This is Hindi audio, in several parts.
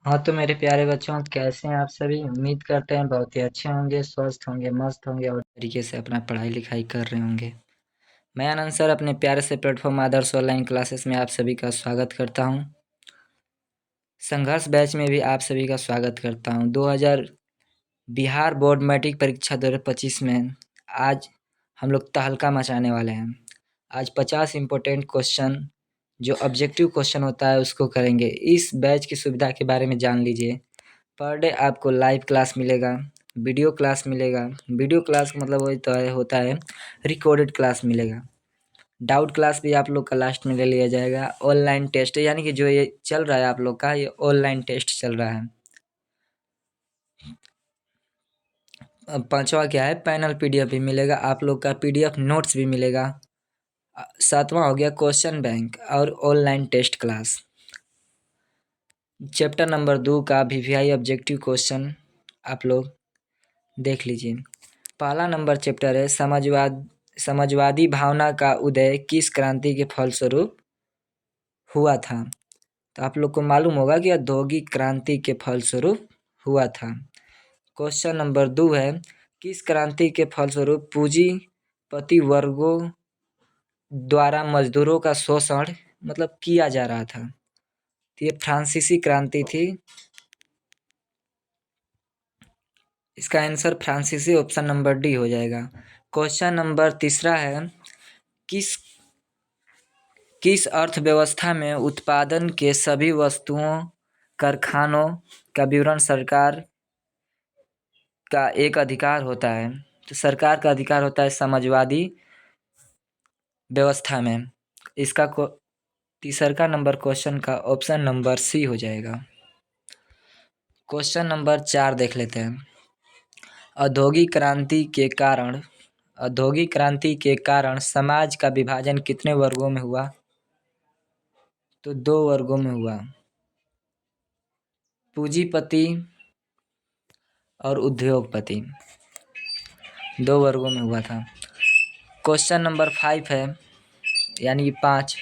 हाँ तो मेरे प्यारे बच्चों, कैसे हैं आप सभी। उम्मीद करते हैं बहुत ही अच्छे होंगे, स्वस्थ होंगे, मस्त होंगे और तरीके से अपना पढ़ाई लिखाई कर रहे होंगे। मैं आनंद सर अपने प्यारे से प्लेटफॉर्म आदर्श ऑनलाइन क्लासेस में आप सभी का स्वागत करता हूं। संघर्ष बैच में भी आप सभी का स्वागत करता हूं। 2000 बिहार बोर्ड मैट्रिक परीक्षा 2025 में आज हम लोग तहलका मचाने वाले हैं। आज 50 इम्पोर्टेंट क्वेश्चन जो ऑब्जेक्टिव क्वेश्चन होता है उसको करेंगे। इस बैच की सुविधा के बारे में जान लीजिए। पर डे आपको लाइव क्लास मिलेगा, वीडियो क्लास मिलेगा। वीडियो क्लास का मतलब वही तो होता है रिकॉर्डेड क्लास मिलेगा। डाउट क्लास भी आप लोग का लास्ट में ले लिया जाएगा। ऑनलाइन टेस्ट यानी कि जो ये चल रहा है आप लोग का, ये ऑनलाइन टेस्ट चल रहा है। अब पांचवा क्या है, पैनल पीडीएफ भी मिलेगा आप लोग का, पीडीएफ नोट्स भी मिलेगा। सातवां हो गया क्वेश्चन बैंक और online test class. Chapter number 2 का वीवीआई ऑब्जेक्टिव क्वेश्चन आप लोग देख लीजिए। पहला नंबर चैप्टर है समाजवादी भावना का उदय किस क्रांति के फलस्वरूप हुआ था। तो आप लोग को मालूम होगा कि औद्योगिक क्रांति के फलस्वरूप हुआ था। क्वेश्चन नंबर 2 है, किस क्रांति के फलस्वरूप पूंजीपति वर्गों द्वारा मजदूरों का शोषण मतलब किया जा रहा था। तो ये फ्रांसीसी क्रांति थी। इसका आंसर फ्रांसीसी ऑप्शन नंबर डी हो जाएगा। क्वेश्चन नंबर तीसरा है, किस किस अर्थव्यवस्था में उत्पादन के सभी वस्तुओं कारखानों का विवरण सरकार का एक अधिकार होता है। तो सरकार का अधिकार होता है समाजवादी व्यवस्था में। इसका तीसरा नंबर क्वेश्चन का ऑप्शन नंबर सी हो जाएगा। क्वेश्चन नंबर 4 देख लेते हैं। औद्योगिक क्रांति के कारण समाज का विभाजन कितने वर्गों में हुआ। तो 2 वर्गों में हुआ, पूंजीपति और उद्योगपति, 2 वर्गों में हुआ था। क्वेश्चन नंबर 5 है यानी कि 5,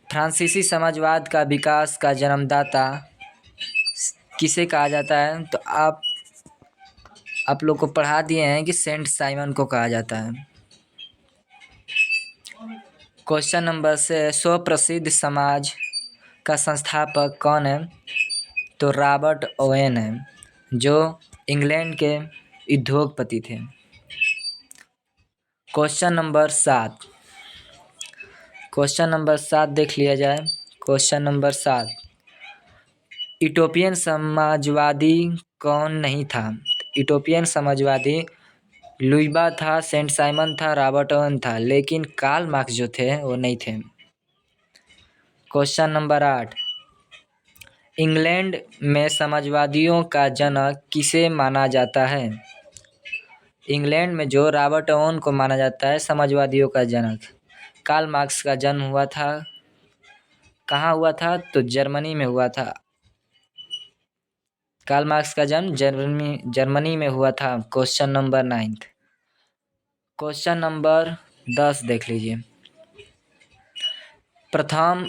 फ्रांसीसी समाजवाद का विकास का जन्मदाता किसे कहा जाता है। तो आप लोग को पढ़ा दिए हैं कि सेंट साइमन को कहा जाता है। क्वेश्चन नंबर से स्वप्रसिद्ध समाज का संस्थापक कौन है। तो रॉबर्ट ओवेन है, जो इंग्लैंड के उद्योगपति थे। क्वेश्चन नंबर 7 देख लिया जाए। क्वेश्चन नंबर 7, यूटोपियन समाजवादी कौन नहीं था। यूटोपियन समाजवादी लुइबा था, सेंट साइमन था, रॉबर्ट ओवन था, लेकिन कार्ल मार्क्स जो थे वो नहीं थे। क्वेश्चन नंबर 8, इंग्लैंड में समाजवादियों का जनक किसे माना जाता है। इंग्लैंड में जो रॉबर्ट ओवन को माना जाता है समाजवादियों का जनक। कार्ल मार्क्स का जन्म हुआ था, कहाँ हुआ था। तो जर्मनी में हुआ था। कार्ल मार्क्स का जन्म जर्मनी में हुआ था। Question number 9। क्वेश्चन नंबर 10 देख लीजिए। प्रथम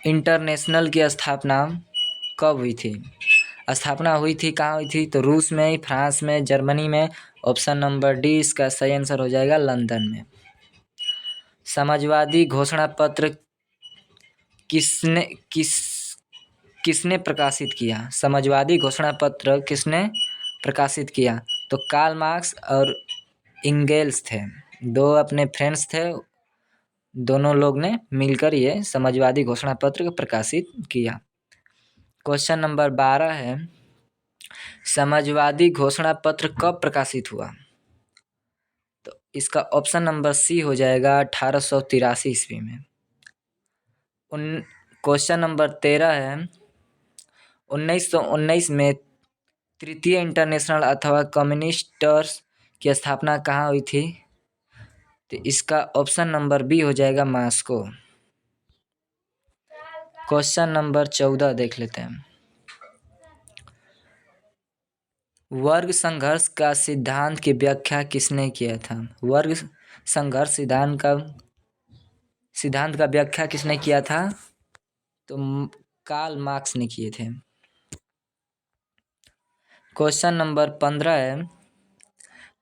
इंटरनेशनल की स्थापना कब हुई थी। स्थापना हुई थी, कहाँ हुई थी। तो रूस में, फ्रांस में, जर्मनी में। ऑप्शन नंबर डी इसका सही आंसर हो जाएगा, लंदन में। समाजवादी घोषणा पत्र किसने प्रकाशित किया। समाजवादी घोषणा पत्र किसने प्रकाशित किया। तो कार्ल मार्क्स और एंगेल्स थे, 2 अपने फ्रेंड्स थे। दोनों लोग ने मिलकर ये समाजवादी घोषणा पत्र को प्रकाशित किया। क्वेश्चन नंबर 12 है, समाजवादी घोषणा पत्र कब प्रकाशित हुआ। तो इसका ऑप्शन नंबर सी हो जाएगा, 1883 ईस्वी में। क्वेश्चन नंबर 13 है, 1919 में तृतीय इंटरनेशनल अथवा कम्युनिस्टर्स की स्थापना कहाँ हुई थी। तो इसका ऑप्शन नंबर बी हो जाएगा, मॉस्को। क्वेश्चन नंबर 14 देख लेते हैं। वर्ग संघर्ष का सिद्धांत की व्याख्या किसने किया था। वर्ग संघर्ष सिद्धांत का व्याख्या किसने किया था। तो कार्ल मार्क्स ने किए थे। क्वेश्चन नंबर 15 है,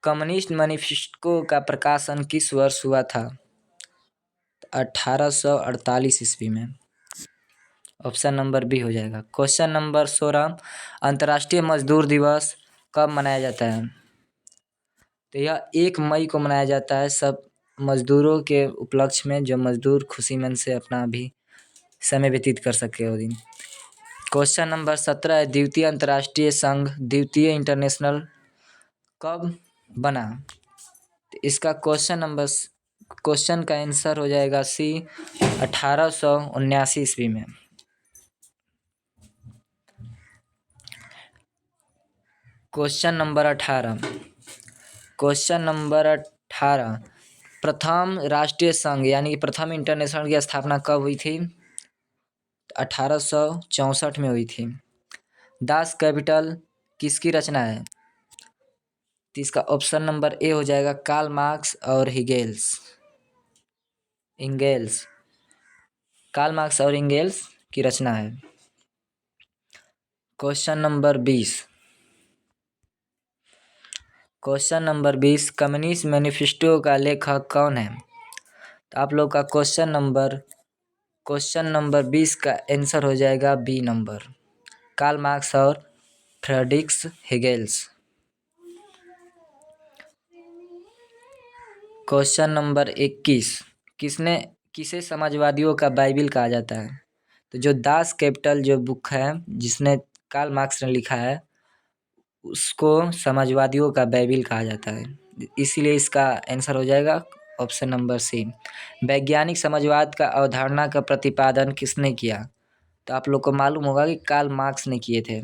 कम्युनिस्ट मैनिफेस्टो का प्रकाशन किस वर्ष हुआ था? 1848 ईस्वी में। ऑप्शन नंबर बी हो जाएगा। क्वेश्चन नंबर 16, अंतर्राष्ट्रीय मजदूर दिवस कब मनाया जाता है? तो यह 1 मई को मनाया जाता है, सब मजदूरों के उपलक्ष्य में, जो मजदूर खुशी मन से अपना भी समय व्यतीत कर सके वो दिन। क्वेश्चन नंबर 17 है, द्वितीय अंतर्राष्ट्रीय संघ, द्वितीय इंटरनेशनल कब बना? तो इसका क्वेश्चन का आंसर हो जाएगा सी, 1879 ईस्वी में। क्वेश्चन नंबर 18, प्रथम राष्ट्रीय संघ यानी कि प्रथम इंटरनेशनल की स्थापना कब हुई थी? 1864 में हुई थी। दास कैपिटल किसकी रचना है? तो इसका ऑप्शन नंबर ए हो जाएगा, कार्ल मार्क्स और इंगेल्स। कार्ल मार्क्स और इंगेल्स की रचना है। क्वेश्चन नंबर 20, कम्युनिस्ट मैनिफेस्टो का लेखक कौन है? तो आप लोग का क्वेश्चन नंबर 20 का आंसर हो जाएगा बी नंबर, कार्ल मार्क्स और फ्रेडरिक हेगेल्स। क्वेश्चन नंबर 21, किसे समाजवादियों का बाइबिल कहा जाता है? तो जो दास कैपिटल जो बुक है जिसने कार्ल मार्क्स ने लिखा है, उसको समाजवादियों का बाइबिल कहा जाता है, इसीलिए इसका आंसर हो जाएगा ऑप्शन नंबर सी। वैज्ञानिक समाजवाद का अवधारणा का प्रतिपादन किसने किया? तो आप लोग को मालूम होगा कि कार्ल मार्क्स ने किए थे।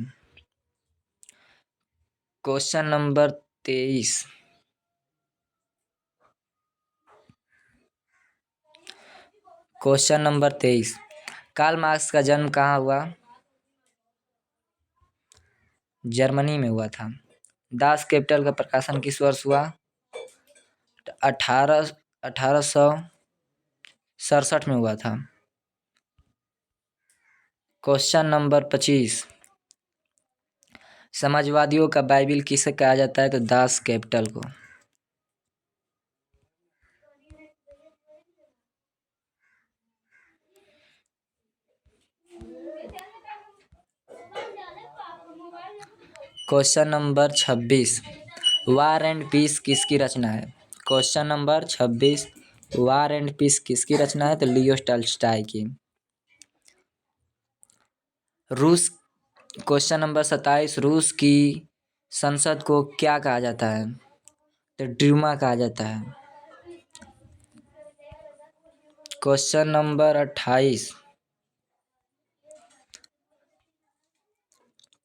क्वेश्चन नंबर 23, कार्ल मार्क्स का जन्म कहाँ हुआ? जर्मनी में हुआ था। दास कैपिटल का प्रकाशन किस वर्ष हुआ? 1867 में हुआ था। क्वेश्चन नंबर 25, समाजवादियों का बाइबिल किसे कहा जाता है? तो दास कैपिटल को। Question number 26, war and peace किसकी रचना है? Question number 26, war and peace किसकी रचना है? तो लियो टॉल्स्टॉय की। क्वेश्चन नंबर 27, रूस की संसद को क्या कहा जाता है? तो ड्यूमा कहा जाता है। क्वेश्चन नंबर 28,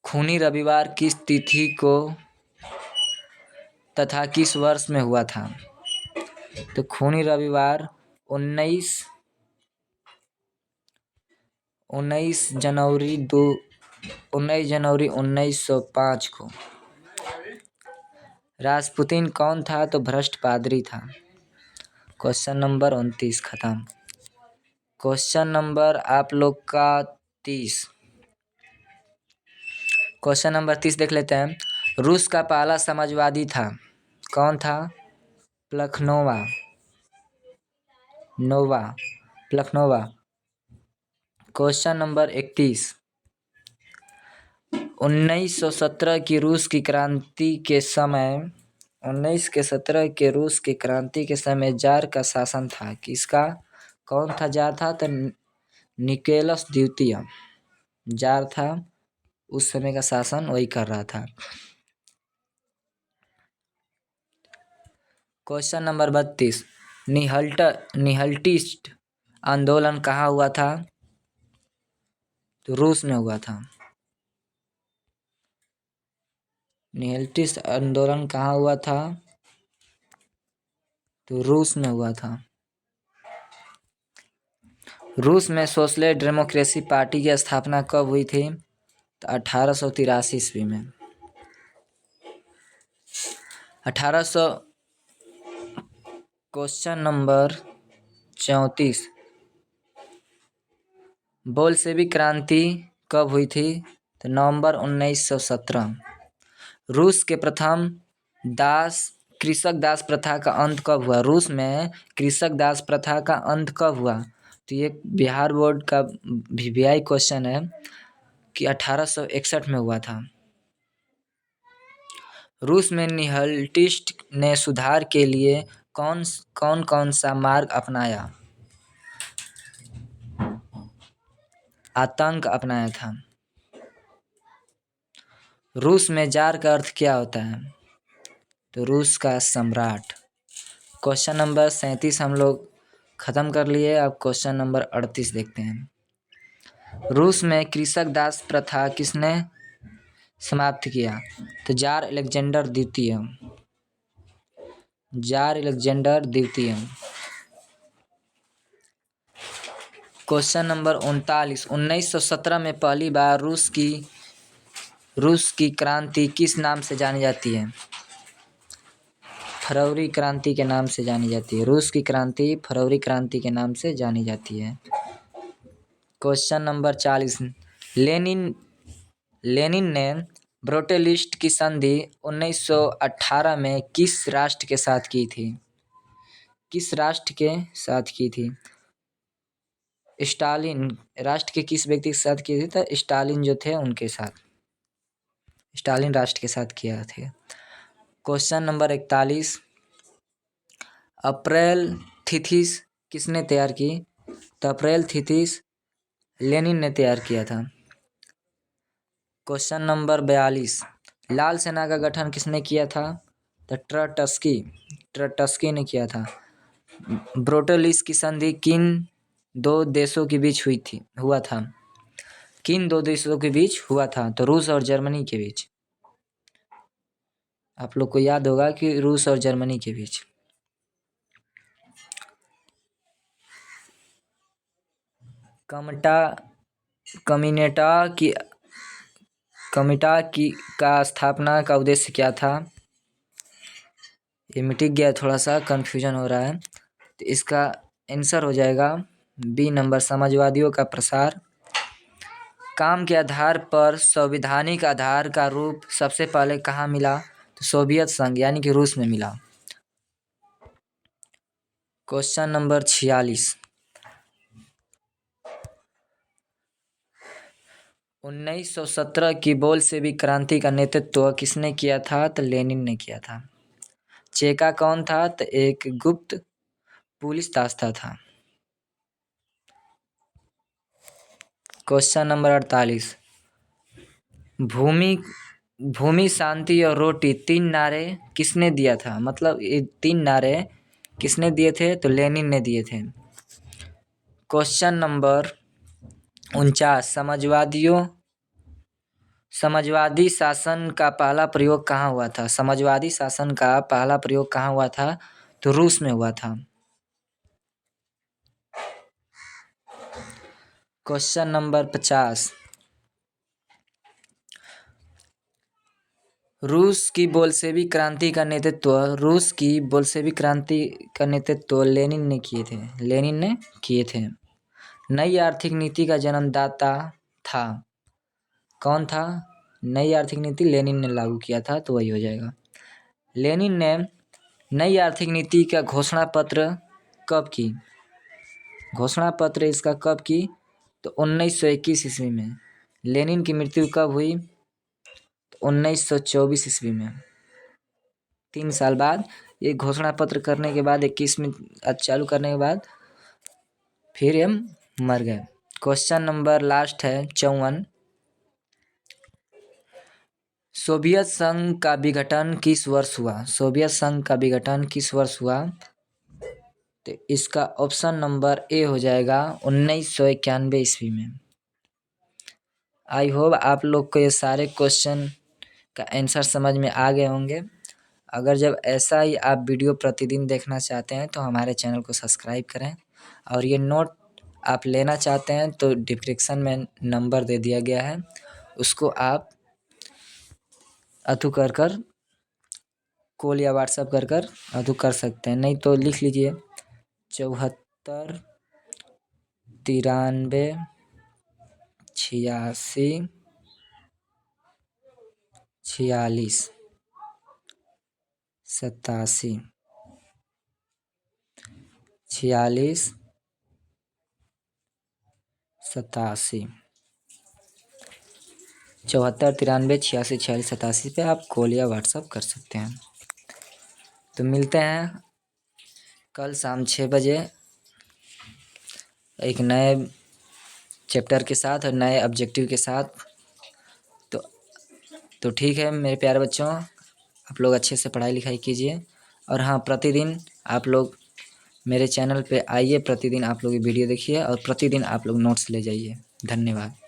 खूनी रविवार किस तिथि को तथा किस वर्ष में हुआ था? तो खूनी रविवार 19 जनवरी 1905 को। रासपुतीन कौन था? तो भ्रष्ट पादरी था। क्वेश्चन नंबर 29 खत्म। क्वेश्चन नंबर आप लोग का 30, क्वेश्चन नंबर 30 देख लेते हैं। रूस का पहला समाजवादी था, कौन था? प्लखनोवा। क्वेश्चन नंबर 31, 1917 की रूस की क्रांति के समय 1917 के रूस की क्रांति के समय जार का शासन था, किसका? कौन था जार था? तो निकोलस द्वितीय जार था, उस समय का शासन वही कर रहा था। क्वेश्चन नंबर 32, निहल्टिस्ट आंदोलन कहाँ हुआ था? तो रूस में हुआ था। निहल्टिस्ट आंदोलन कहाँ हुआ था? तो रूस में हुआ था। रूस में सोशलिस्ट डेमोक्रेसी पार्टी की स्थापना कब हुई थी? तो 1883 ईस्वी में। 1800 क्वेश्चन नंबर 34, बोल्शेविक क्रांति कब हुई थी? तो नवंबर 1917। रूस के प्रथम कृषक दास प्रथा का अंत कब हुआ? रूस में कृषक दास प्रथा का अंत कब हुआ? तो ये बिहार बोर्ड का वीवीआई क्वेश्चन है कि 1861 में हुआ था। रूस में निहलटिस्ट ने सुधार के लिए कौन कौन सा मार्ग अपनाया? आतंक अपनाया था। रूस में जार का अर्थ क्या होता है? तो रूस का सम्राट। क्वेश्चन नंबर 37 हम लोग खत्म कर लिए। अब क्वेश्चन नंबर 38 देखते हैं। रूस में कृषक दास प्रथा किसने समाप्त किया? तो जार अलेक्जेंडर द्वितीय। जार अलेक्जेंडर द्वितीय। Question number 39। 1917 में पहली बार रूस की क्रांति किस नाम से जानी जाती है? फरवरी क्रांति के नाम से जानी जाती है। रूस की क्रांति फरवरी क्रांति के नाम से जानी जाती है। Question number 40। लेनिन ने ब्रोटेलिस्ट की संधि 1918 में किस राष्ट्र के साथ की थी? किस राष्ट्र के साथ की थी? स्टालिन राष्ट्र के किस व्यक्ति के साथ की थी? तो स्टालिन जो थे उनके साथ, स्टालिन राष्ट्र के साथ किया थे। Question number 41। अप्रैल थीसिस किसने तैयार की? तो अप्रैल थीसिस लेनिन ने तैयार किया था। Question number 42। लाल सेना का गठन किसने किया था? तो ट्रटस्की ने किया था। ब्रोटोलिस की संधि किन दो देशों के बीच हुआ था? किन दो देशों के बीच हुआ था? तो रूस और जर्मनी के बीच। आप लोग को याद होगा कि रूस और जर्मनी के बीच। कमिटा की का स्थापना का उद्देश्य क्या था? ये मिट गया, थोड़ा सा कंफ्यूजन हो रहा है। तो इसका आंसर हो जाएगा बी नंबर, समाजवादियों का प्रसार। काम के आधार पर संवैधानिक आधार का रूप सबसे पहले कहाँ मिला? तो सोवियत संघ यानी कि रूस में मिला। Question number 46। 1917 की बोल्शेविक क्रांति का नेतृत्व किसने किया था? तो लेनिन ने किया था। चेका कौन था? तो एक गुप्त पुलिस दास्ता था। Question number 48। भूमि, शांति और रोटी तीन नारे किसने दिया था? मतलब ये तीन नारे किसने दिए थे? तो लेनिन ने दिए थे। Question number 49। समाजवादी शासन का पहला प्रयोग कहाँ हुआ था? समाजवादी शासन का पहला प्रयोग कहाँ हुआ था? तो रूस में हुआ था। Question number 50। रूस की बोल्शेविक क्रांति का नेतृत्व लेनिन ने किए थे। नई आर्थिक नीति का जन्मदाता था कौन था? नई आर्थिक नीति लेनिन ने लागू किया था, तो वही हो जाएगा। लेनिन ने नई आर्थिक नीति का घोषणा पत्र कब की? घोषणा पत्र इसका कब की? तो 1921 ईस्वी में। लेनिन की मृत्यु कब हुई? तो 1924 ईस्वी में। 3 साल बाद ये घोषणा पत्र करने के बाद 21 में चालू करने के बाद फिर हम मर गए। क्वेश्चन नंबर लास्ट है 54। सोवियत संघ का विघटन किस वर्ष हुआ? सोवियत संघ का विघटन किस वर्ष हुआ? तो इसका ऑप्शन नंबर ए हो जाएगा 1991 ईस्वी में। आई होप आप लोग को ये सारे क्वेश्चन का आंसर समझ में आ गए होंगे। अगर जब ऐसा ही आप वीडियो प्रतिदिन देखना चाहते हैं तो हमारे चैनल को सब्सक्राइब करें, और ये नोट आप लेना चाहते हैं तो डिस्क्रिप्शन में नंबर दे दिया गया है, उसको आप अथु कर कॉल या व्हाट्सएप कर अथु कर सकते हैं। नहीं तो लिख लीजिए 74 93 86 46 87 46 87 74 93 86 46 87 पे आप कॉल या व्हाट्सअप कर सकते हैं। तो मिलते हैं कल शाम 6 बजे एक नए चैप्टर के साथ और नए ऑब्जेक्टिव के साथ। तो ठीक है मेरे प्यारे बच्चों, आप लोग अच्छे से पढ़ाई लिखाई कीजिए। और हाँ, प्रतिदिन आप लोग मेरे चैनल पे आइए, प्रतिदिन आप लोग वीडियो देखिए और प्रतिदिन आप लोग नोट्स ले जाइए। धन्यवाद।